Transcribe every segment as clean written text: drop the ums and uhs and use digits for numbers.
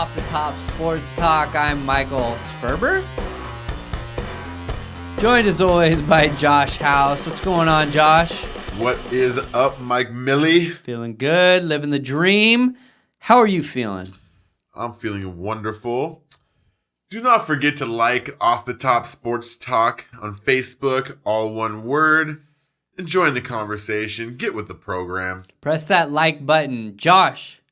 Off the Top Sports Talk. I'm Michael Sperber. Joined as always by Josh House. What's going on, Josh? What is up, Mike Millie? Feeling good, living the dream. How are you feeling? I'm feeling wonderful. Do not forget to like Off the Top Sports Talk on Facebook, all one word, and join the conversation. Get with the program. Press that like button. Josh,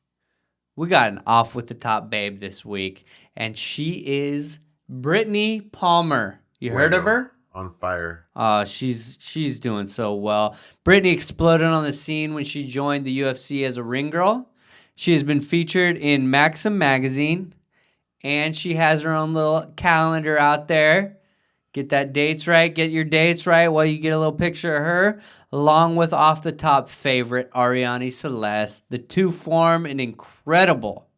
we got an Off with the Top babe this week, and she is Brittany Palmer. You heard of her? On fire. She's doing so well. Brittany exploded on the scene when she joined the UFC as a ring girl. She has been featured in Maxim magazine, and she has her own little calendar out there. Get that dates right. Get your dates right while you get a little picture of her, along with Off the Top favorite Ariane Celeste. The two form an incredible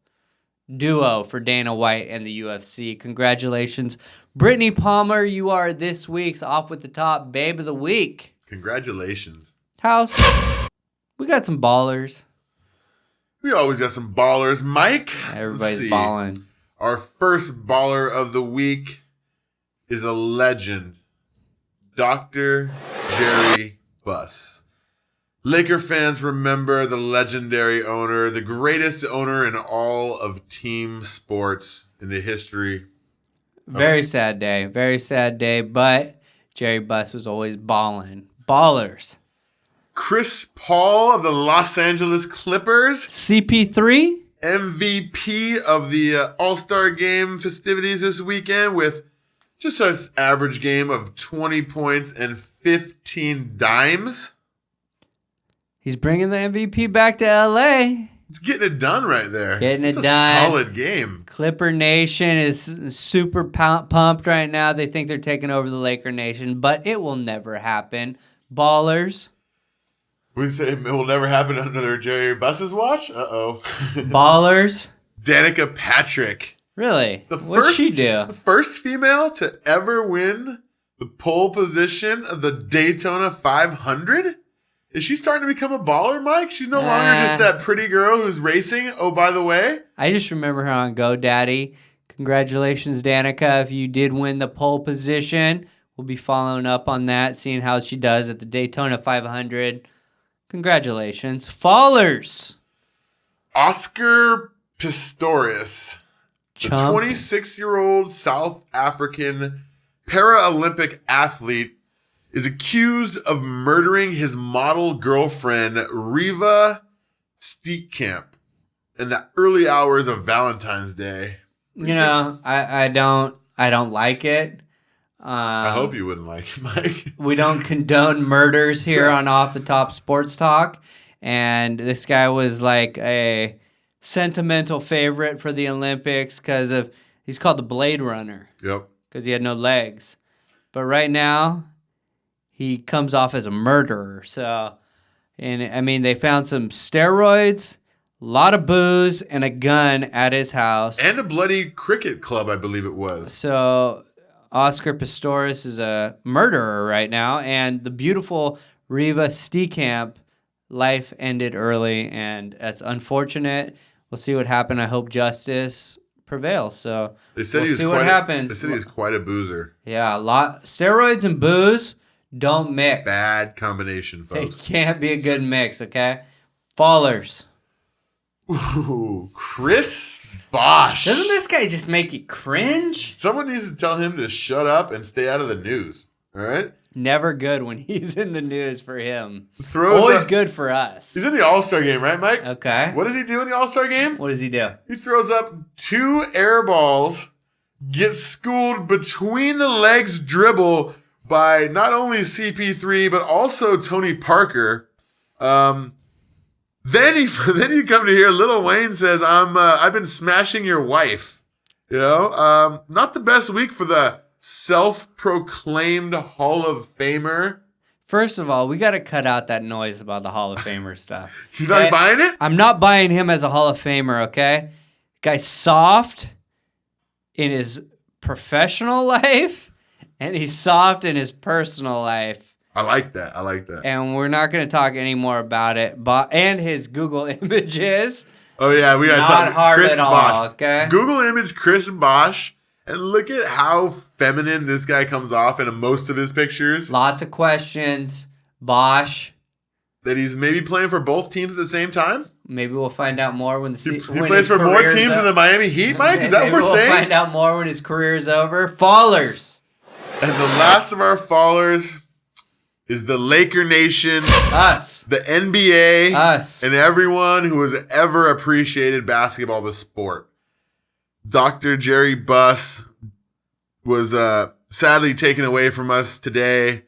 duo for Dana White and the UFC. Congratulations, Brittany Palmer. You are this week's Off with the Top Babe of the Week. Congratulations. House, we got some ballers. We always got some ballers. Mike? Everybody's balling. Our first baller of the week is a legend, Dr. Jerry Buss. Laker fans remember the legendary owner, the greatest owner in all of team sports in the history. Very sad day, but Jerry Buss was always balling. Ballers. Chris Paul of the Los Angeles Clippers. CP3? MVP of the All-Star Game festivities this weekend with just an average game of 20 points and 15 dimes. He's bringing the MVP back to LA. It's getting it done right there. It's a solid game. Clipper Nation is super pumped right now. They think they're taking over the Laker Nation, but it will never happen. Ballers. We say it will never happen under Jerry Buss's watch? Uh-oh. Ballers. Danica Patrick. Really? What'd she do? The first female to ever win the pole position of the Daytona 500? Is she starting to become a baller, Mike? She's no longer just that pretty girl who's racing. Oh, by the way. I just remember her on GoDaddy. Congratulations, Danica. If you did win the pole position, we'll be following up on that, seeing how she does at the Daytona 500. Congratulations. Fallers. Oscar Pistorius. The Chump. 26-year-old South African Paralympic athlete is accused of murdering his model girlfriend, Riva Steekamp, in the early hours of Valentine's Day. You know, I don't like it. I hope you wouldn't like it, Mike. We don't condone murders here on Off the Top Sports Talk. And this guy was like a sentimental favorite for the Olympics because he's called the Blade Runner. Yep. Because he had no legs. But right now, he comes off as a murderer. So, and I mean, they found some steroids, a lot of booze, and a gun at his house. And a bloody cricket club, I believe it was. So Oscar Pistorius is a murderer right now, and the beautiful Riva Steekamp, life ended early, and that's unfortunate. We'll see what happens. I hope justice prevails. So we'll see what happens. They said he's quite a boozer. Yeah, steroids and booze don't mix. Bad combination, folks. It can't be a good mix, okay? Fallers. Ooh, Chris Bosh. Doesn't this guy just make you cringe? Someone needs to tell him to shut up and stay out of the news. All right? Never good when he's in the news for him. Always good for us. He's in the All-Star game, right, Mike? Okay. What does he do in the All-Star game? What does he do? He throws up 2 air balls, gets schooled between the legs dribble by not only CP3, but also Tony Parker. Then you come to hear Lil Wayne says, I've been smashing your wife. You know, not the best week for the self-proclaimed Hall of Famer. First of all, we got to cut out that noise about the Hall of Famer stuff. You're not buying it? I'm not buying him as a Hall of Famer, okay? Guy's soft in his professional life, and he's soft in his personal life. I like that. And we're not going to talk any more about it. And his Google images. Oh yeah, we got Not hard Chris at all, Bosh. okay? Google image Chris Bosh and look at how feminine this guy comes off in most of his pictures. Lots of questions. Bosh. That he's maybe playing for both teams at the same time. Maybe we'll find out more when He plays for more teams than the Miami Heat, Mike? Is that what we're saying? We'll find out more when his career is over. Fallers. And the last of our fallers is the Laker Nation. Us. The NBA. Us. And everyone who has ever appreciated basketball, the sport. Dr. Jerry Buss was sadly taken away from us today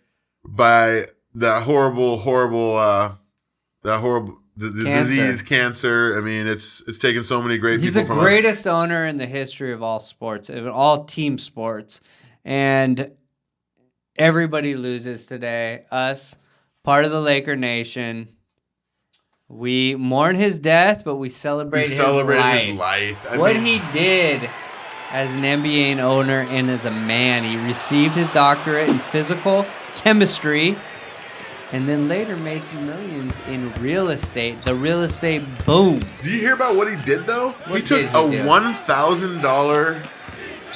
by that horrible disease, cancer. I mean, it's taken so many great people from us. He's the greatest owner in the history of all sports, of all team sports. And everybody loses today. Us, part of the Laker Nation. We mourn his death, but we celebrate his life. What he did as an NBA owner and as a man. He received his doctorate in physical chemistry and then later made some millions in real estate. The real estate boom. Do you hear about what he did, though? He took a $1,000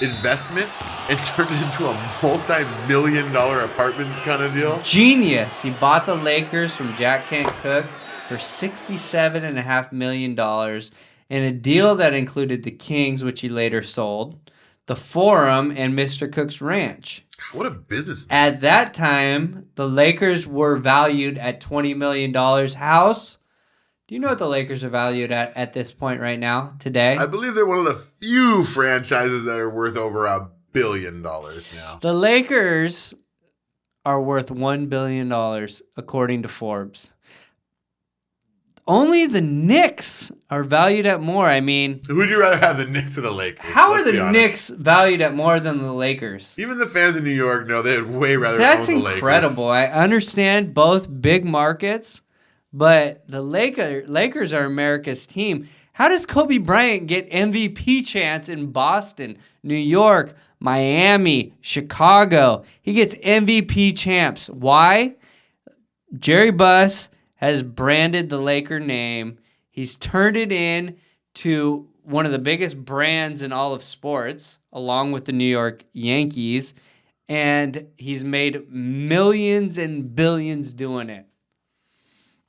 investment and turned it into a multi-million-dollar apartment kind of deal. Genius. He bought the Lakers from Jack Kent Cooke for $67.5 million in a deal that included the Kings, which he later sold, the Forum, and Mr. Cook's Ranch. What a business. At that time, the Lakers were valued at $20 million. House, do you know what the Lakers are valued at this point right now, today? I believe they're one of the few franchises that are worth over $1 billion now. The Lakers are worth $1 billion, according to Forbes. Only the Knicks are valued at more. I mean, who would you rather have, the Knicks or the Lakers? How are the Knicks valued at more than the Lakers? Even the fans in New York know they'd way rather own That's the Lakers. incredible. I understand both big markets, but the Lakers are America's team. How does Kobe Bryant get MVP chance in Boston, New York, Miami, Chicago? He gets MVP champs. Why? Jerry Buss has branded the Laker name. He's turned it into one of the biggest brands in all of sports, along with the New York Yankees, and he's made millions and billions doing it.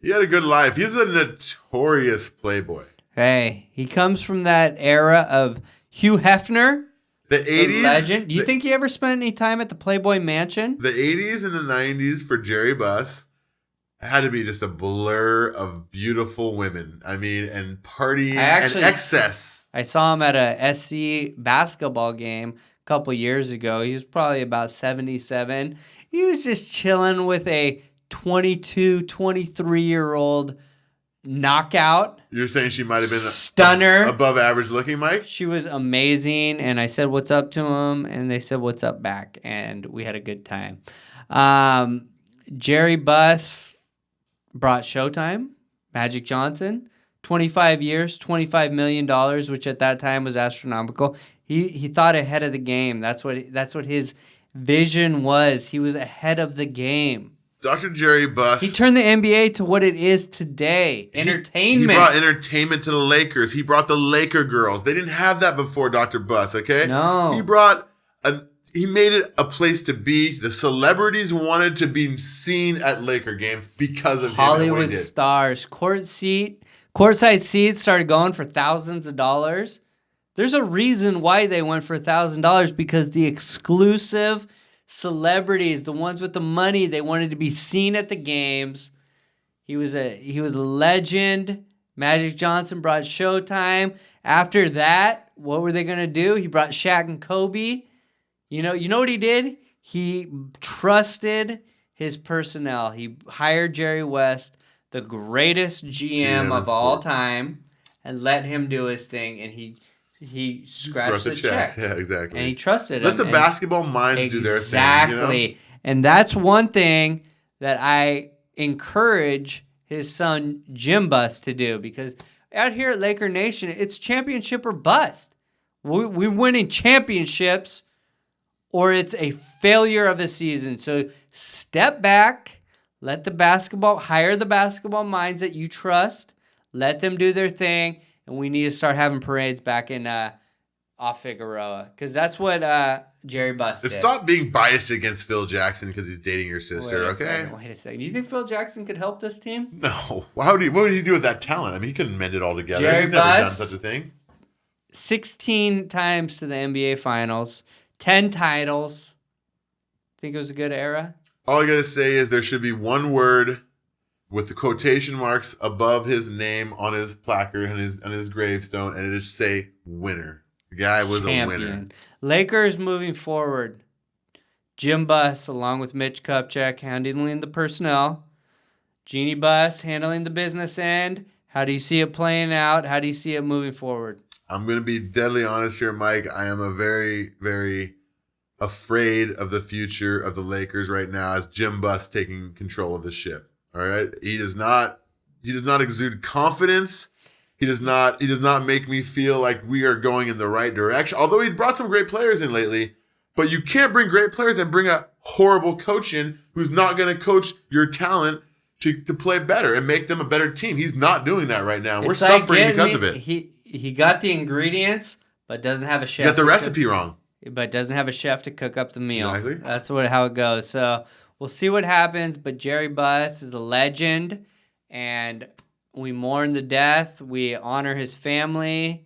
He had a good life. He's a notorious playboy. Hey, he comes from that era of Hugh Hefner, the 80s. Legend. Do you think he ever spent any time at the Playboy Mansion? The 80s and the 90s for Jerry Buss had to be just a blur of beautiful women. I mean, and partying and excess. I saw him at a SC basketball game a couple years ago. He was probably about 77. He was just chilling with a 22, 23-year-old knockout. You're saying she might have been stunner, above average looking, Mike? She was amazing, and I said, "What's up?" to him, and they said, "What's up?" back, and we had a good time. Jerry Buss brought Showtime, Magic Johnson, 25 years, $25 million, which at that time was astronomical. He thought ahead of the game. That's what his vision was. He was ahead of the game. Dr. Jerry Buss. He turned the NBA to what it is today. Entertainment. He brought entertainment to the Lakers. He brought the Laker girls. They didn't have that before Dr. Buss, okay? No. He made it a place to be. The celebrities wanted to be seen at Laker games because of Hollywood him. Stars. Courtside seats started going for thousands of dollars. There's a reason why they went for $1,000, because the exclusive celebrities, the ones with the money, they wanted to be seen at the games. He was a legend. Magic Johnson brought Showtime. After that, what were they going to do? He brought Shaq and Kobe. You know what he did? He trusted his personnel. He hired Jerry West, the greatest GM of all time, and let him do his thing. And he scratched the checks. Yeah, exactly. And he trusted him. Let the basketball minds do their thing. Exactly. You know? And that's one thing that I encourage his son Jim Buss to do, because out here at Laker Nation, it's championship or bust. We're winning championships, or it's a failure of a season. So step back, hire the basketball minds that you trust, let them do their thing, and we need to start having parades back in off Figueroa because that's what Jerry Buss did. Stop being biased against Phil Jackson because he's dating your sister, Wait a second. Do you think Phil Jackson could help this team? No. What would he do with that talent? I mean, he couldn't mend it all together. Jerry He's never done Buss, such a thing. 16 times to the NBA Finals, 10 titles. Think it was a good era? All I got to say is there should be one word with the quotation marks above his name on his placard and on his gravestone, and it should say winner. The guy was a winner. Lakers moving forward. Jim Buss, along with Mitch Kupchak, handling the personnel. Jeannie Buss, handling the business end. How do you see it playing out? How do you see it moving forward? I'm going to be deadly honest here, Mike. I am a very, very afraid of the future of the Lakers right now as Jim Buss taking control of the ship. All right? He does not exude confidence. He does not make me feel like we are going in the right direction. Although he brought some great players in lately, but you can't bring great players and bring a horrible coach in who's not going to coach your talent to play better and make them a better team. He's not doing that right now. We're suffering because of it. He got the ingredients, but doesn't have a chef. You got the recipe wrong. But doesn't have a chef to cook up the meal. Exactly. That's how it goes. So we'll see what happens. But Jerry Buss is a legend, and we mourn the death. We honor his family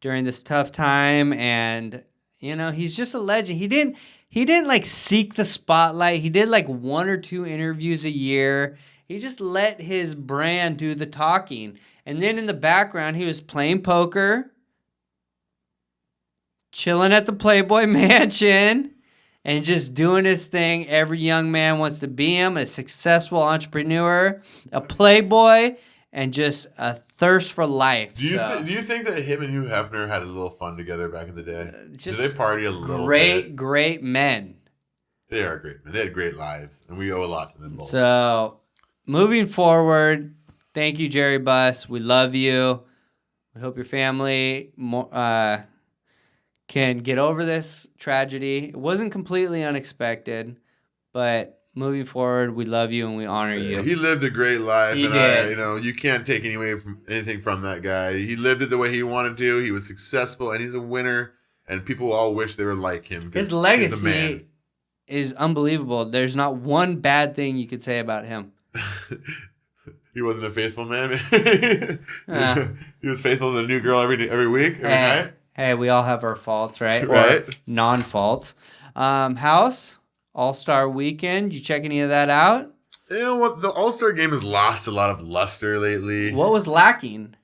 during this tough time, and he's just a legend. He didn't like seek the spotlight. He did like 1 or 2 interviews a year. He just let his brand do the talking. And then in the background, he was playing poker, chilling at the Playboy Mansion, and just doing his thing. Every young man wants to be him, a successful entrepreneur, a playboy, and just a thirst for life. Do you think that him and Hugh Hefner had a little fun together back in the day? Did they party a little bit? Great men. They are great men. They had great lives, and we owe a lot to them both. So, moving forward, thank you, Jerry Buss. We love you. We hope your family can get over this tragedy. It wasn't completely unexpected, but moving forward, we love you and we honor you. He lived a great life. He did. You can't take anything from that guy. He lived it the way he wanted to. He was successful, and he's a winner, and people all wish they were like him. His legacy is unbelievable. There's not one bad thing you could say about him. He wasn't a faithful man. He was faithful to the new girl every week, every night. Hey, we all have our faults, right? Right. Or non-faults. House, All-Star Weekend. You check any of that out? You know what? The All-Star game has lost a lot of luster lately. What was lacking?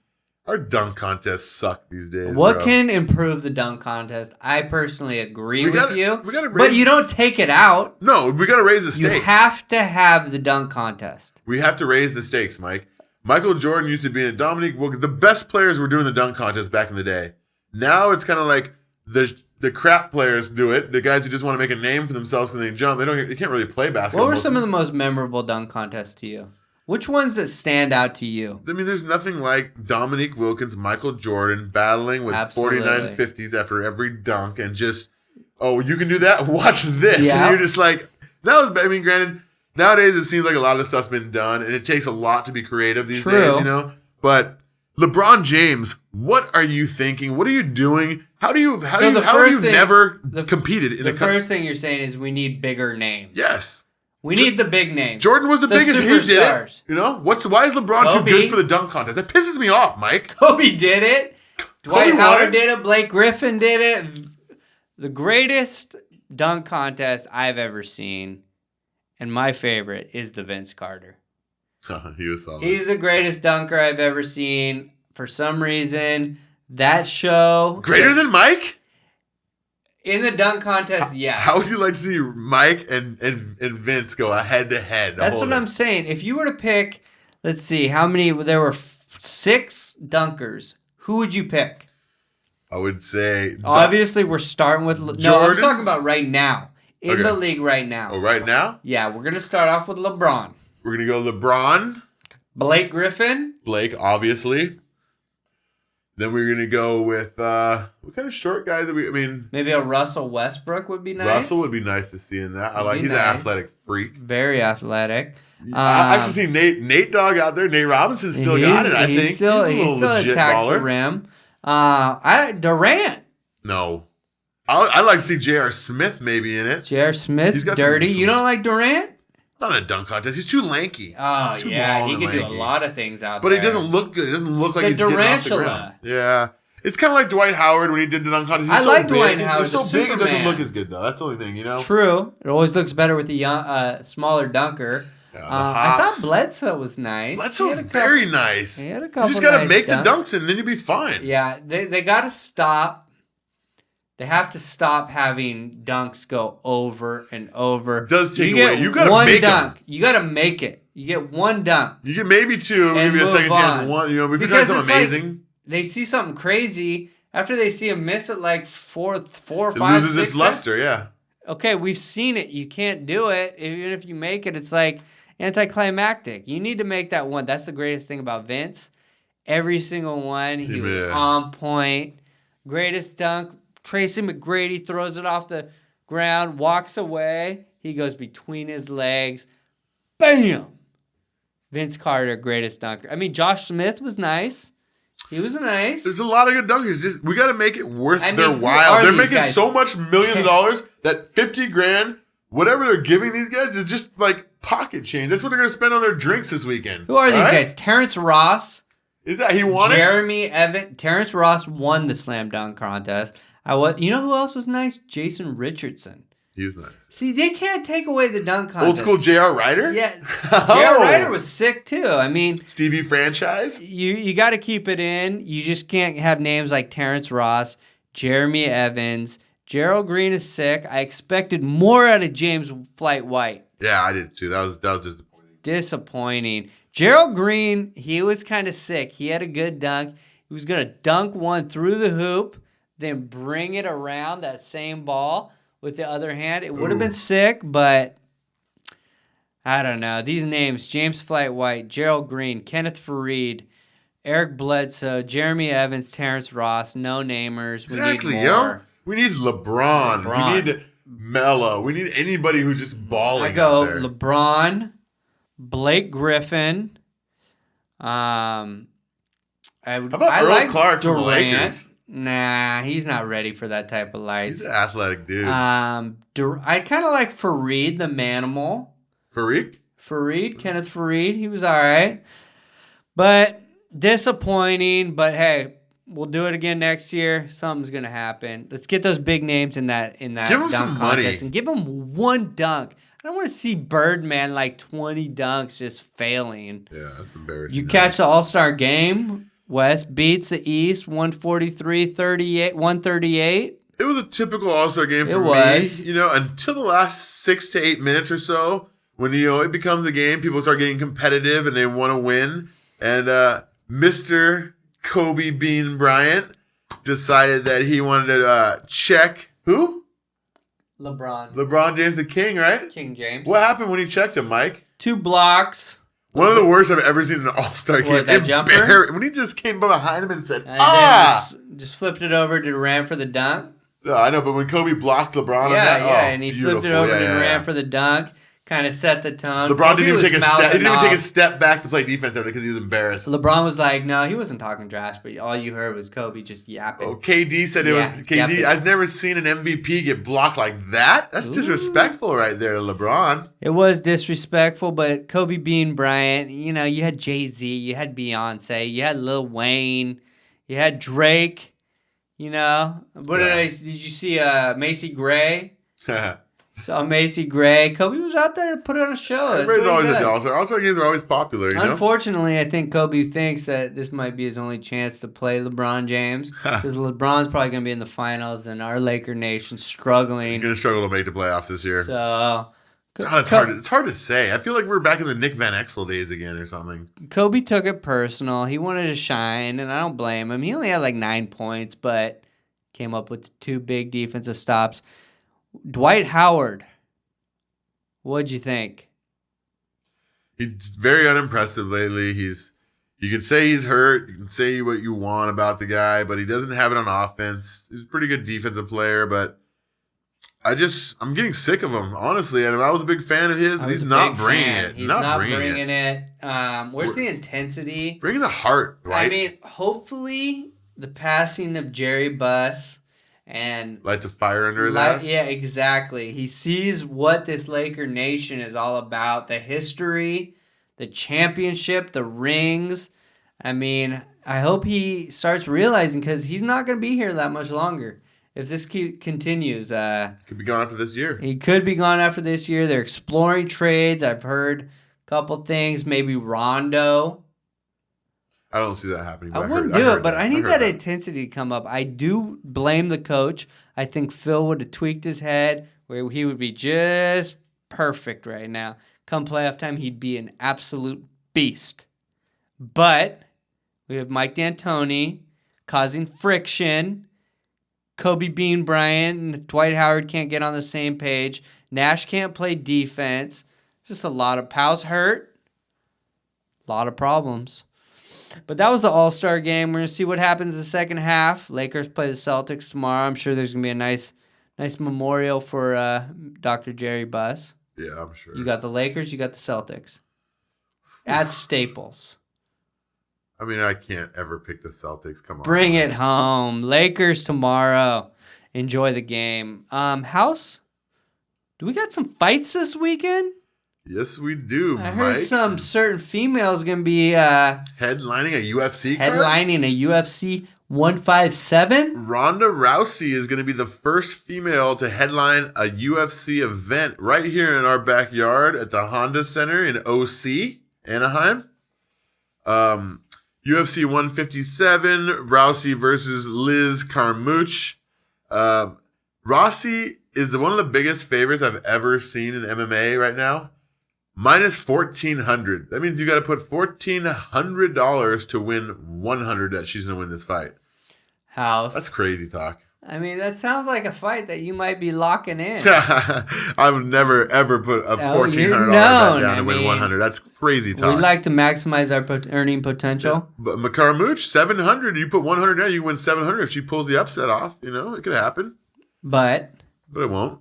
Our dunk contests suck these days. What can improve the dunk contest? I personally agree with you. But you don't take it out. No, we got to raise the stakes. You have to have the dunk contest. We have to raise the stakes, Mike. Michael Jordan used to be in Dominique Wilkins. The best players were doing the dunk contest back in the day. Now it's kind of like the crap players do it. The guys who just want to make a name for themselves because they jump. They can't really play basketball. What were some of the most memorable dunk contests to you? Which ones that stand out to you? I mean, there's nothing like Dominique Wilkins, Michael Jordan battling with 49 50s after every dunk and just, you can do that? Watch this. Yeah. And you're just like, granted, nowadays it seems like a lot of the stuff's been done and it takes a lot to be creative these days, But LeBron James, what are you thinking? What are you doing? How have you never competed in the first thing you're saying is we need bigger names. Yes. We need the big names. Jordan was the biggest. He did it. Why is LeBron too good for the dunk contest? That pisses me off, Mike. Kobe did it. Dwight Howard did it. Blake Griffin did it. The greatest dunk contest I've ever seen, and my favorite, is the Vince Carter. He was solid. He's the greatest dunker I've ever seen. For some reason, that show... Greater than Mike? In the dunk contest, yes. How would you like to see Mike and Vince go head-to-head? That's what I'm saying. If you were to pick, let's see, how many... There were 6 dunkers. Who would you pick? I would say... Obviously, we're starting with... Jordan? No, I'm talking about right now. In the league right now. Oh, right now? Yeah, we're going to start off with LeBron. We're going to go LeBron. Blake Griffin. Blake, obviously. Then we're gonna go with what kind of short guy that I mean, Maybe a Russell Westbrook would be nice. Russell would be nice to see in that. He's an athletic freak. Very athletic. I actually see Nate Dogg out there. Nate Robinson still got it. I think he still attacks the rim. Durant. No, I'd like to see J.R. Smith maybe in it. J.R. Smith's dirty. You don't like Durant? Not a dunk contest. He's too lanky. Oh, yeah. He can do a lot of things out there. But he doesn't look good. He doesn't look like he's getting off the ground. Yeah. It's kind of like Dwight Howard when he did the dunk contest. I like Dwight Howard. He's so big, it doesn't look as good, though. That's the only thing, you know? True. It always looks better with the smaller dunker. Yeah, I thought Bledsoe was nice. Bledsoe's very nice. He had a couple. You just got to make the dunks, and then you'll be fine. Yeah. They got to stop. They have to stop having dunks go over and over. It does take away. You got to make dunk. Them. You got to make it. You get one dunk. You get maybe two. Maybe a second chance. One. You know, if you're doing something amazing. They see something crazy after they see a miss at like four, five, it loses 6, its luster. Yeah. Okay, we've seen it. You can't do it. Even if you make it, it's like anticlimactic. You need to make that one. That's the greatest thing about Vince. Every single one, he was on point. Greatest dunk. Tracy McGrady throws it off the ground, walks away. He goes between his legs. Bam! Vince Carter, greatest dunker. I mean, Josh Smith was nice. He was nice. There's a lot of good dunkers. We got to make it worth their while. They're making so much millions of dollars that $50,000, whatever they're giving these guys, is just like pocket change. That's what they're going to spend on their drinks this weekend. Who are these guys? Terrence Ross. Is that he won Jeremy Evans. Terrence Ross won the slam dunk contest. You know who else was nice? Jason Richardson. He was nice. See, they can't take away the dunk contest. Old school J.R. Ryder? Yeah. J.R. Ryder was sick, too. I mean... Stevie franchise? You got to keep it in. You just can't have names like Terrence Ross, Jeremy Evans. Gerald Green is sick. I expected more out of James Flight White. Yeah, I did, too. That was disappointing. Gerald Green, he was kind of sick. He had a good dunk. He was going to dunk one through the hoop, then bring it around that same ball with the other hand. It would have been sick, but I don't know. These names, James Flight White, Gerald Green, Kenneth Fareed, Eric Bledsoe, Jeremy Evans, Terrence Ross, no-namers. Exactly, we need more. Yo. We need LeBron. We need Melo. We need anybody who's just balling I go out there. LeBron, Blake Griffin. How about Earl Clark from the Lakers? Nah, he's not ready for that type of lights. He's an athletic dude. I kind of like Fareed, the Manimal. Fareed, Kenneth Fareed. He was all right. But disappointing. But hey, we'll do it again next year. Something's going to happen. Let's get those big names in that dunk contest and give them one dunk. I don't want to see Birdman like 20 dunks just failing. Yeah, that's embarrassing. You catch the All-Star game. West beats the East 143-138. It was a typical All-Star game for me. You know, until the last 6 to 8 minutes or so, when it becomes a game, people start getting competitive and they want to win. And Mr. Kobe Bean Bryant decided that he wanted to check who? LeBron James, the king, right? King James. What happened when he checked him, Mike? 2 blocks. One of the worst I've ever seen in an All-Star game. That jumper? When he just came behind him and said, Just flipped it over to Durant for the dunk. No, I know, but when Kobe blocked LeBron on that, and he flipped it over to Durant for the dunk. Kind of set the tone. LeBron didn't even take a step. He didn't even take a step back to play defense because he was embarrassed. LeBron was like, "No, he wasn't talking trash, but all you heard was Kobe just yapping." Oh, KD said it was KD. Yapping. I've never seen an MVP get blocked like that. That's disrespectful, right there, LeBron. It was disrespectful, but Kobe Bean Bryant. You know, you had Jay-Z, you had Beyonce, you had Lil Wayne, you had Drake. You know, did you see Macy Gray? Saw Macy Gray. Kobe was out there to put on a show. Everybody's always at the All-Star. All-Star games are always popular, you know? Unfortunately, I think Kobe thinks that this might be his only chance to play LeBron James. Because LeBron's probably going to be in the finals, and our Laker nation struggling. You're going to struggle to make the playoffs this year. So... God, it's hard to say. I feel like we're back in the Nick Van Exel days again or something. Kobe took it personal. He wanted to shine, and I don't blame him. He only had like 9 points, but came up with 2 big defensive stops. Dwight Howard, what'd you think? He's very unimpressive lately. He's You can say he's hurt. You can say what you want about the guy, but he doesn't have it on offense. He's a pretty good defensive player, but I'm getting sick of him, honestly. And I was a big fan of his, but he's not bringing it. He's not bringing it. Where's the intensity? Bringing the heart, right? I mean, hopefully the passing of Jerry Buss and lights a fire under his ass. Yeah, exactly. He sees what this Laker nation is all about, the history, the championship, the rings. I mean, I hope he starts realizing, because he's not going to be here that much longer. If this continues, could be gone after this year. He could be gone after this year. They're exploring trades. I've heard a couple things. Maybe Rondo. I don't see that happening. I wouldn't do it, but I need that intensity to come up. I do blame the coach. I think Phil would have tweaked his head where he would be just perfect right now. Come playoff time, he'd be an absolute beast. But we have Mike D'Antoni causing friction. Kobe Bean Bryant and Dwight Howard can't get on the same page. Nash can't play defense. Just a lot of Powell's hurt. A lot of problems. But that was the All-Star game. We're going to see what happens in the second half. Lakers play the Celtics tomorrow. I'm sure there's going to be a nice memorial for Dr. Jerry Buss. Yeah, I'm sure. You got the Lakers, you got the Celtics. At Staples. I mean, I can't ever pick the Celtics. Come on. Bring it home. Lakers tomorrow. Enjoy the game. House, do we got some fights this weekend? Yes, we do, I heard some certain females going to be headlining a UFC card? Headlining a UFC 157? Ronda Rousey is going to be the first female to headline a UFC event right here in our backyard at the Honda Center in OC, Anaheim. UFC 157, Rousey versus Liz Carmouche. Rousey is one of the biggest favorites I've ever seen in MMA right now. Minus 1,400. That means you got to put $1,400 to win 100 that she's going to win this fight. House. That's crazy talk. I mean, that sounds like a fight that you might be locking in. I would never, ever put a $1,400 bet down to win 100. That's crazy talk. We'd like to maximize our earning potential. Yeah. But Carmouche, 700. You put 100 down, you win 700 if she pulls the upset off. You know, it could happen. But it won't.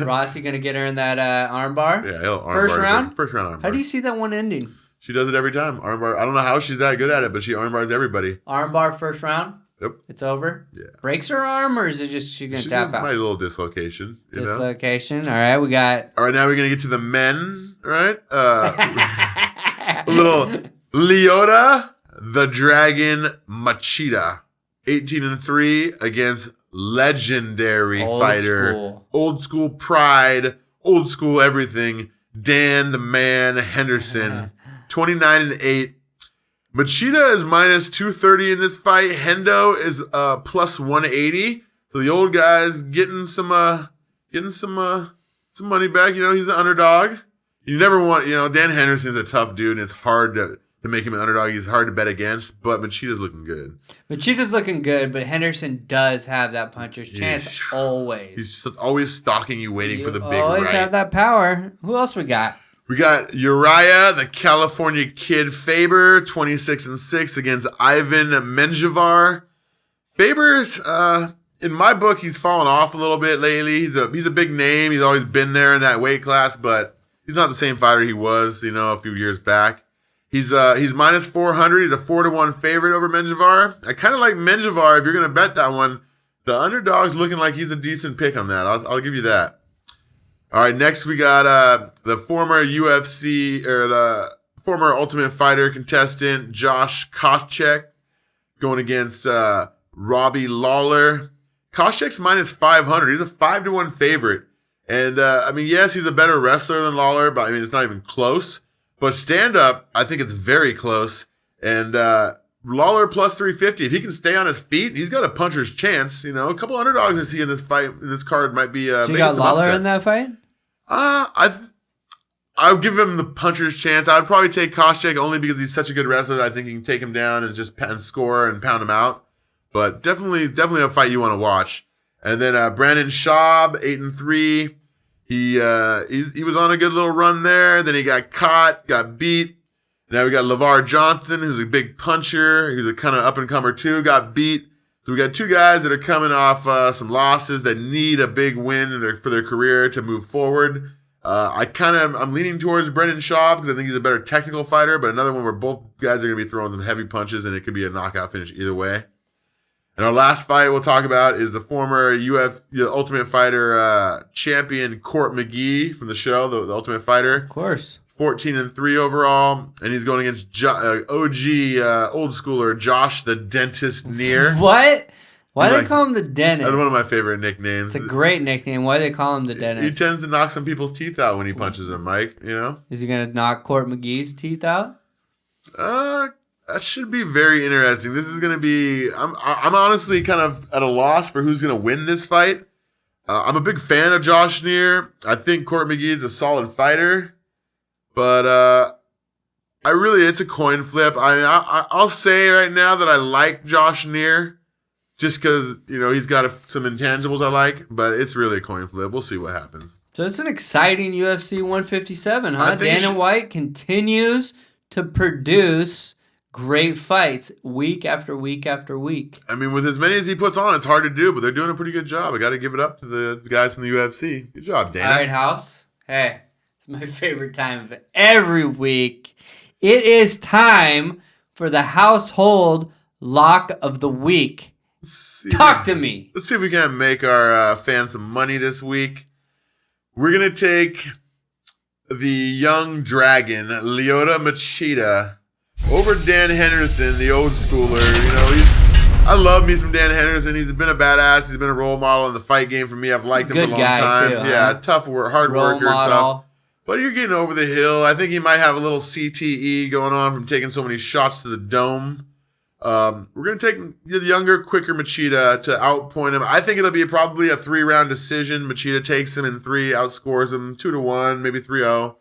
Rossi going to get her in that armbar? Yeah, he'll armbar. First round? First round armbar. How do you see that one ending? She does it every time. Armbar. I don't know how she's that good at it, but she armbars everybody. Armbar first round? Yep. It's over? Yeah. Breaks her arm, or is it just she's going to tap out? My little dislocation. Dislocation. All right, we got... All right, now we're going to get to the men, right? A little Lyoto, the Dragon Machida. 18-3 against legendary fighter. Old school pride. Old school everything. Dan the Man Henderson. 29-8. Machida is minus 230 in this fight. Hendo is plus 180. So the old guy's getting some money back. You know, he's an underdog. You never want, Dan Henderson's a tough dude, and it's hard to make him an underdog. He's hard to bet against, but Machida's looking good. Machida's looking good, but Henderson does have that puncher's chance always. He's always stalking you, waiting for the big right. Always have that power. Who else we got? We got Uriah, the California Kid Faber, 26-6 against Ivan Menjivar. Faber's, in my book, he's fallen off a little bit lately. He's a big name. He's always been there in that weight class, but he's not the same fighter he was, a few years back. He's minus 400. He's a 4-1 favorite over Menjivar. I kind of like Menjivar if you're going to bet that one. The underdog's looking like he's a decent pick on that. I'll give you that. All right, next we got the former UFC or the former Ultimate Fighter contestant Josh Koscheck going against Robbie Lawler. Koscheck's minus 500. He's a 5-1 favorite. And, yes, he's a better wrestler than Lawler, but, it's not even close. But stand-up, I think it's very close. And Lawler plus 350. If he can stay on his feet, he's got a puncher's chance. A couple underdogs I see in this fight, in this card might be so you got Lawler upsets. In that fight? I'll give him the puncher's chance. I'd probably take Koscheck only because he's such a good wrestler. I think he can take him down and just score and pound him out. But definitely a fight you want to watch. And then Brandon Schaub, 8-3. He was on a good little run there. Then he got caught, got beat. Now we got LeVar Johnson, who's a big puncher. He's a kind of up-and-comer too, got beat. So we got two guys that are coming off some losses that need a big win for their career to move forward. I'm leaning towards Brendan Schaub because I think he's a better technical fighter, but another one where both guys are going to be throwing some heavy punches and it could be a knockout finish either way. And our last fight we'll talk about is the former Ultimate Fighter champion Court McGee from the show, the Ultimate Fighter. Of course. 14-3 overall, and he's going against OG old schooler Josh the Dentist Neer. What? Why do they call him the dentist? That's one of my favorite nicknames. It's a great nickname. Why do they call him the dentist? He tends to knock some people's teeth out when he punches them, Mike. You know? Is he gonna knock Court McGee's teeth out? That should be very interesting. This is gonna be. I'm honestly kind of at a loss for who's gonna win this fight. I'm a big fan of Josh Neer. I think Court McGee is a solid fighter. But it's a coin flip. I'll say right now that I like Josh Neer just because, he's got some intangibles I like, but it's really a coin flip. We'll see what happens. So it's an exciting UFC 157, huh? Dana White continues to produce great fights week after week after week. I mean, with as many as he puts on, it's hard to do, but they're doing a pretty good job. I got to give it up to the guys from the UFC. Good job, Dana. All right, House. Hey. My favorite time of every week. It is time for the household lock of the week. Talk to me. Let's see if we can make our fans some money this week. We're going to take the young dragon, Lyoto Machida, over Dan Henderson, the old schooler. I love me some Dan Henderson. He's been a badass. He's been a role model in the fight game for me. I've liked him for a long time. Too, yeah, huh? Tough work, hard worker and stuff. But you're getting over the hill. I think he might have a little CTE going on from taking so many shots to the dome. We're going to take the younger, quicker Machida to outpoint him. I think it'll be probably a 3-round decision. Machida takes him in 3, outscores him 2-1, maybe 3-0.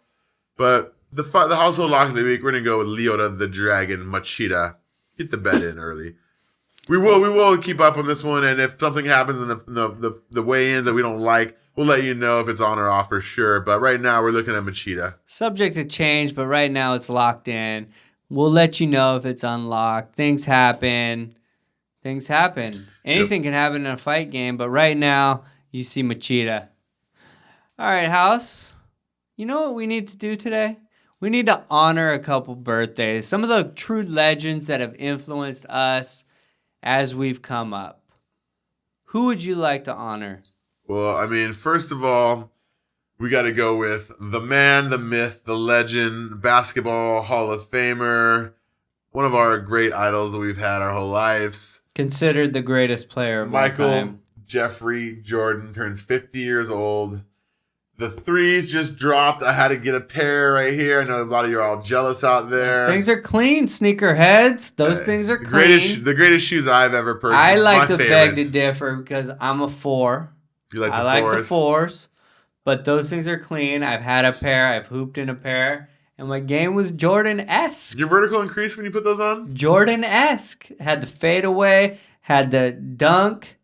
But the household lock of the week, we're going to go with Lyoto the Dragon Machida. Get the bet in early. We will keep up on this one, and if something happens in the weigh-ins that we don't like, we'll let you know if it's on or off for sure. But right now, we're looking at Machida. Subject to change, but right now it's locked in. We'll let you know if it's unlocked. Things happen. Anything can happen in a fight game, but right now, you see Machida. All right, House. You know what we need to do today? We need to honor a couple birthdays. Some of the true legends that have influenced us as we've come up. Who would you like to honor? Well, I mean, first of all, we got to go with the man, the myth, the legend, basketball Hall of Famer, one of our great idols that we've had our whole lives. Considered the greatest player of all time. Michael Jeffrey Jordan turns 50 years old. The threes just dropped. I had to get a pair right here. I know a lot of you are all jealous out there. Those things are clean, sneakerheads. Those things are clean. The greatest shoes I've ever purchased. I like to beg to differ because I'm a 4. You like the 4s? I like the 4s, but those things are clean. I've had a pair. I've hooped in a pair, and my game was Jordan-esque. Your vertical increase when you put those on? Jordan-esque. Had the fadeaway, had the dunk.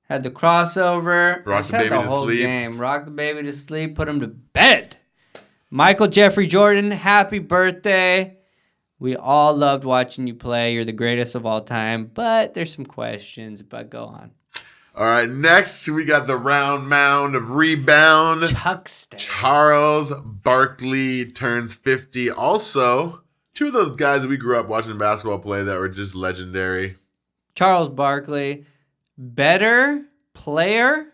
Had the crossover. Rock the baby to sleep. Game. Rock the baby to sleep. Put him to bed. Michael Jeffrey Jordan, happy birthday. We all loved watching you play. You're the greatest of all time. But there's some questions. But go on. All right. Next, we got the round mound of rebound. Chuckster. Charles Barkley turns 50. Also, 2 of those guys that we grew up watching basketball play that were just legendary. Charles Barkley. Better player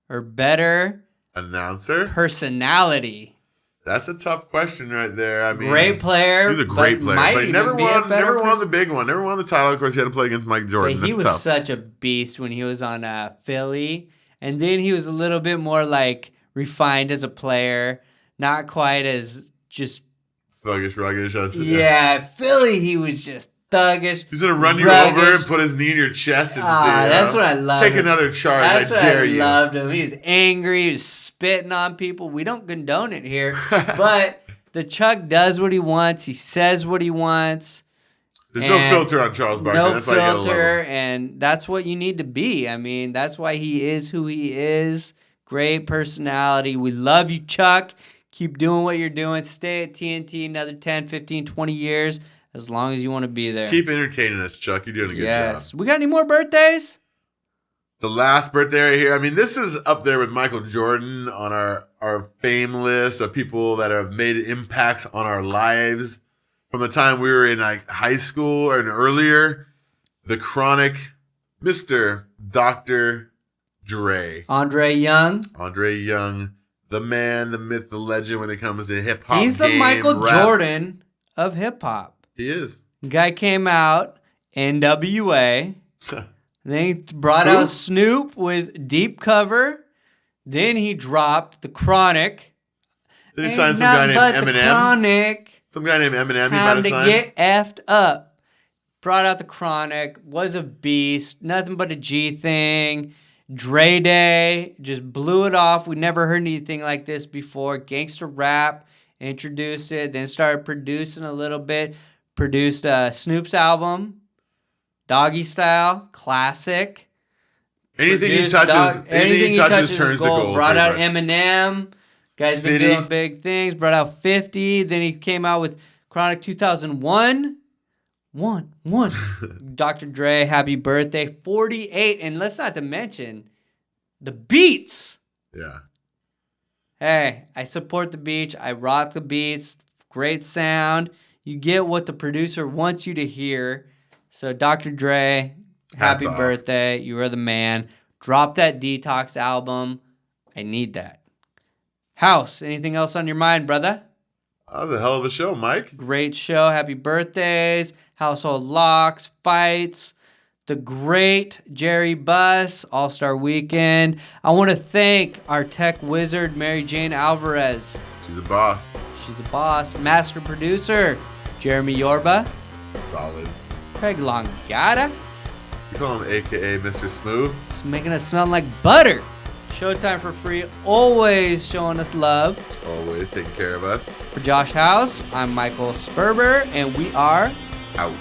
or better announcer? Personality? That's a tough question right there. I mean, great player. He's a great player, but he never won the big one. Never won the title. Of course, he had to play against Mike Jordan. He was such a beast when he was on Philly, and then he was a little bit more refined as a player, not quite as just thuggish, ruggish. Yeah, Philly, he was just thuggish. He's gonna run you over and put his knee in your chest and that's what I love. Take another charge. That's I what dare I you. Loved him. He was angry. He was spitting on people. We don't condone it here, but the Chuck does what he wants. He says what he wants. There's no filter on Charles Barkley. No that's filter, why you gotta love him. and that's what you need to be. I mean, that's why he is who he is. Great personality. We love you, Chuck. Keep doing what you're doing. Stay at TNT another 10, 15, 20 years, as long as you want to be there. Keep entertaining us, Chuck. You're doing a good job. We got any more birthdays? The last birthday right here. I mean, this is up there with Michael Jordan on our fame list of people that have made impacts on our lives from the time we were in like high school and earlier. The chronic Mr. Dr. Dre. Andre Young. Andre Young. The man, the myth, the legend when it comes to hip hop. He's the Michael Jordan of hip hop. He is. Guy came out, NWA. Then he brought out Snoop with Deep Cover. Then he dropped The Chronic. Then he signed some guy named Eminem. Chronic. Some guy named Eminem he might Time have to signed. get effed up. Brought out The Chronic. Was a beast. Nothing but a G thing. Dre Day just blew it off. We never heard anything like this before. Gangster rap, introduced it, then started producing a little bit. Produced Snoop's album, Doggy Style, classic. Anything he touches turns to gold. Brought out Eminem. Guy's been doing big things. Brought out 50. Then he came out with Chronic 2001. One. Dr. Dre, happy birthday. 48. And let's not to mention the beats. Yeah. Hey, I support the beach. I rock the beats. Great sound. You get what the producer wants you to hear. So Dr. Dre, happy birthday. You are the man. Drop that Detox album. I need that. House, anything else on your mind, brother? That was a hell of a show, Mike. Great show. Happy birthdays. Household locks, fights. The great Jerry Buss, All-Star Weekend. I want to thank our tech wizard, Mary Jane Alvarez. She's a boss. She's a boss. Master producer, Jeremy Yorba. Solid. Craig Longata. You call him AKA Mr. Smooth. Just making us smell like butter. Showtime for free, always showing us love. Always taking care of us. For Josh House, I'm Michael Sperber, and we are out.